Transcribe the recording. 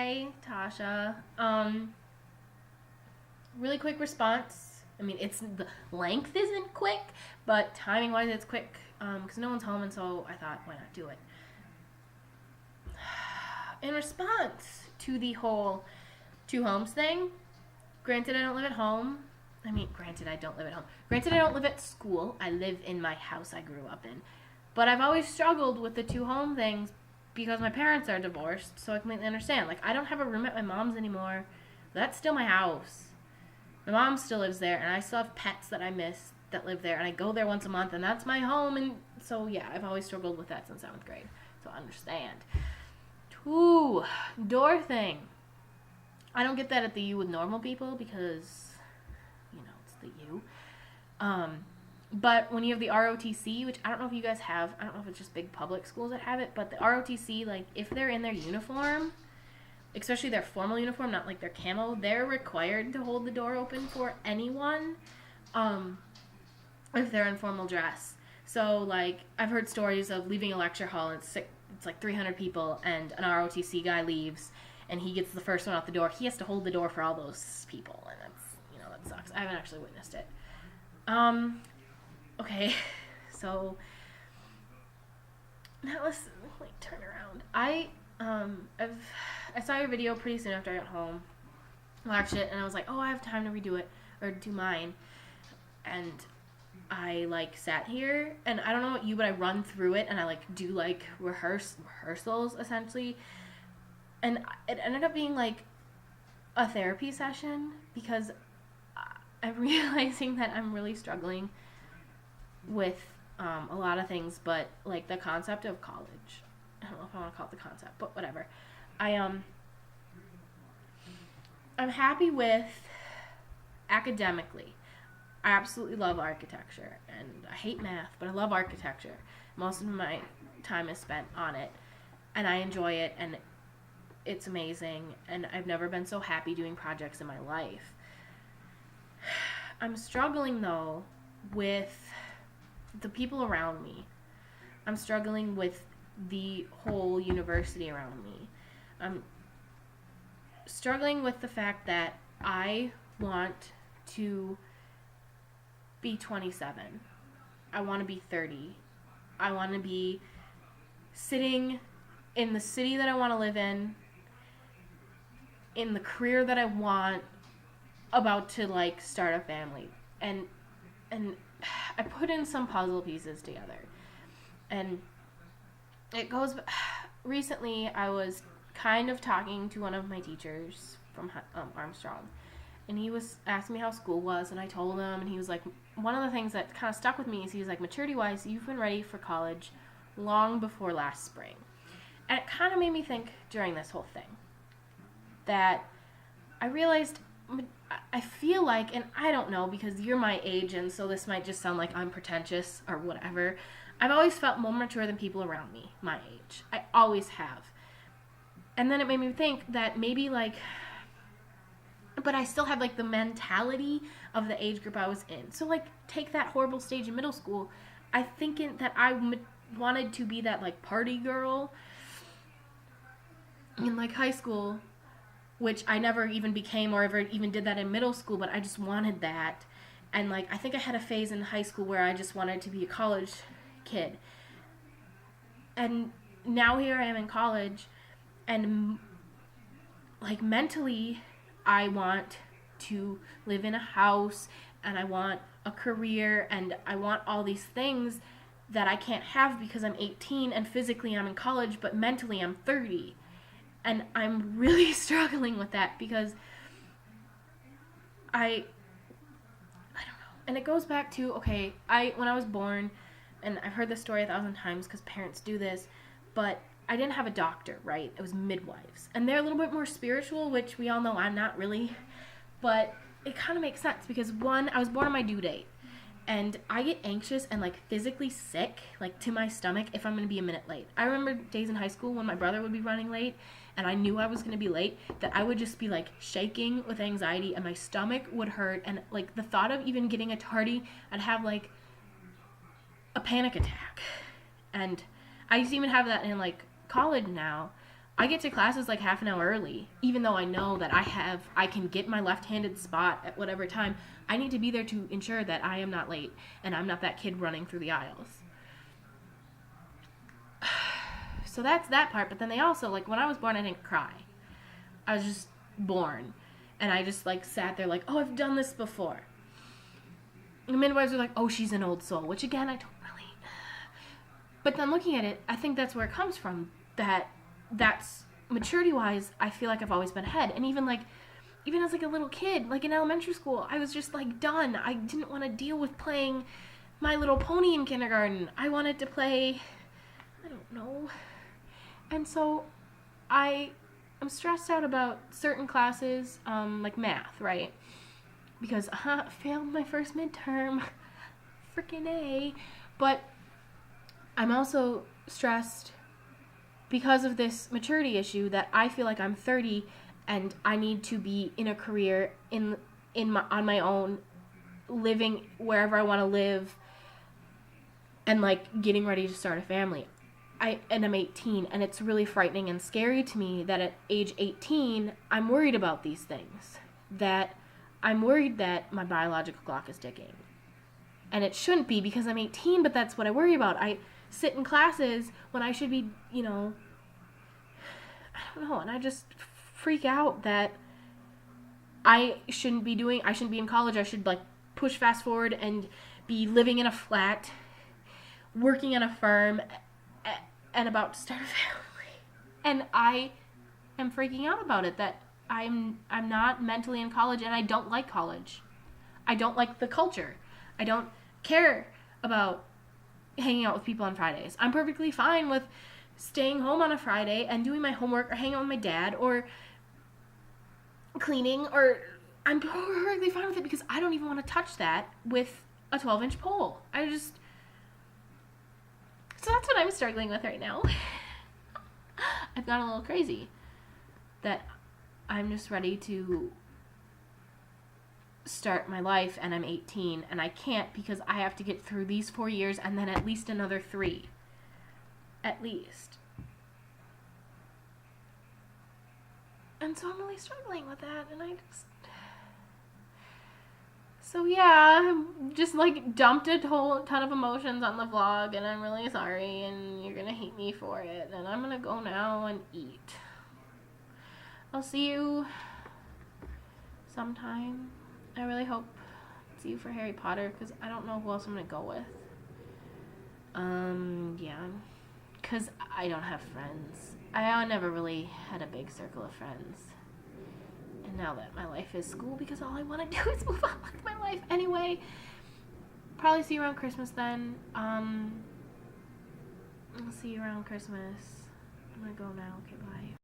Hey, Tasha. Really quick response. I mean, it's the length isn't quick, but timing wise, it's quick. Because no one's home, and so I thought, why not do it? In response to the whole two homes thing, granted, I don't live at home. I mean, granted, I don't live at home. Granted, I don't live at school. I live in my house I grew up in. But I've always struggled with the two home things because my parents are divorced, so I completely understand. Like, I don't have a room at my mom's anymore. That's still my house. My mom still lives there, and I still have pets that I miss that live there, and I go there once a month, and that's my home. And so, yeah, I've always struggled with that since 7th grade. So I understand. Two, door thing. I don't get that at the U with normal people because, you know, it's the U. But when you have the ROTC, which I don't know if you guys have, I don't know if it's just big public schools that have it, but the ROTC, like, if they're in their uniform, especially their formal uniform, not like their camo, they're required to hold the door open for anyone, if they're in formal dress. So, like, I've heard stories of leaving a lecture hall, and it's like 300 people, and an ROTC guy leaves, and he gets the first one out the door. He has to hold the door for all those people, and that's, you know, that sucks. I haven't actually witnessed it. Okay, so now let's turn around. I saw your video pretty soon after I got home, watched it, and I was like, oh, I have time to redo it or do mine, and I sat here, and I don't know about you, but I run through it, and I do rehearsals essentially, and it ended up being a therapy session because I'm realizing that I'm really struggling with a lot of things, but the concept of college. I don't know if I want to call it the concept, but whatever. I'm happy with academically. I absolutely love architecture, and I hate math, but I love architecture. Most of my time is spent on it, and I enjoy it, and it's amazing, and I've never been so happy doing projects in my life. I'm struggling, though, with the people around me. I'm struggling with the whole university around me. I'm struggling with the fact that I want to be 27. I want to be 30. I want to be sitting in the city that I want to live in the career that I want, about to start a family. And I put in some puzzle pieces together. And it goes, recently I was kind of talking to one of my teachers from Armstrong, and he was asking me how school was, and I told him, and he was like, one of the things that kind of stuck with me is he was like, maturity-wise, you've been ready for college long before last spring. And it kind of made me think during this whole thing that I realized, I feel like, and I don't know because you're my age, and so this might just sound like I'm pretentious or whatever, I've always felt more mature than people around me my age. I always have. And then it made me think that maybe but I still have the mentality of the age group I was in. So take that horrible stage in middle school. I think that I wanted to be that party girl in high school, which I never even became or ever even did that in middle school, but I just wanted that. And I think I had a phase in high school where I just wanted to be a college kid. And now here I am in college, and mentally I want to live in a house, and I want a career, and I want all these things that I can't have because I'm 18 and physically I'm in college, but mentally I'm 30. And I'm really struggling with that because I don't know. And it goes back to, okay, when I was born, and I've heard this story 1,000 times because parents do this, but I didn't have a doctor, right? It was midwives. And they're a little bit more spiritual, which we all know I'm not really. But it kind of makes sense because, one, I was born on my due date. And I get anxious and physically sick, to my stomach, if I'm going to be a minute late. I remember days in high school when my brother would be running late and I knew I was going to be late, that I would just be shaking with anxiety and my stomach would hurt. And the thought of even getting a tardy, I'd have a panic attack. And I used to even have that in college now. I get to classes like half an hour early, even though I know that I can get my left-handed spot at whatever time. I need to be there to ensure that I am not late and I'm not that kid running through the aisles. So that's that part. But then they also, like, when I was born, I didn't cry. I was just born. And I just, like, sat there like, oh, I've done this before. And the midwives were like, oh, she's an old soul. Which, again, I don't really... But then looking at it, I think that's where it comes from. That's maturity-wise, I feel like I've always been ahead. And even as, like, a little kid, like, in elementary school, I was just, like, done. I didn't want to deal with playing My Little Pony in kindergarten. I wanted to play... I don't know. And so I'm stressed out about certain classes, like math, right? Because I failed my first midterm. Freaking A. But I'm also stressed because of this maturity issue that I feel like I'm 30 and I need to be in a career on my own, living wherever I want to live, and, like, getting ready to start a family. I'm 18, and it's really frightening and scary to me that at age 18, I'm worried about these things. That I'm worried that my biological clock is ticking. And it shouldn't be because I'm 18, but that's what I worry about. I sit in classes when I should be, I don't know, and I just freak out that I shouldn't be in college. I should, like, push fast forward and be living in a flat, working in a firm, and about to start a family. And I am freaking out about it, that I'm not mentally in college, and I don't like college. I don't like the culture. I don't care about hanging out with people on Fridays. I'm perfectly fine with staying home on a Friday and doing my homework or hanging out with my dad or cleaning, or I'm perfectly fine with it because I don't even want to touch that with a 12-inch pole. So that's what I'm struggling with right now. I've gone a little crazy. That I'm just ready to start my life, and I'm 18, and I can't because I have to get through these 4 years and then at least another 3. At least. And so I'm really struggling with that, and So yeah, I just, like, dumped a whole ton of emotions on the vlog, and I'm really sorry, and you're gonna hate me for it, and I'm gonna go now and eat. I'll see you sometime. I really hope to see you for Harry Potter, because I don't know who else I'm gonna go with. Yeah, because I don't have friends. I never really had a big circle of friends. And now that my life is school, because all I want to do is move on with my life anyway. Probably see you around Christmas then. I'll see you around Christmas. I'm gonna go now. Okay, bye.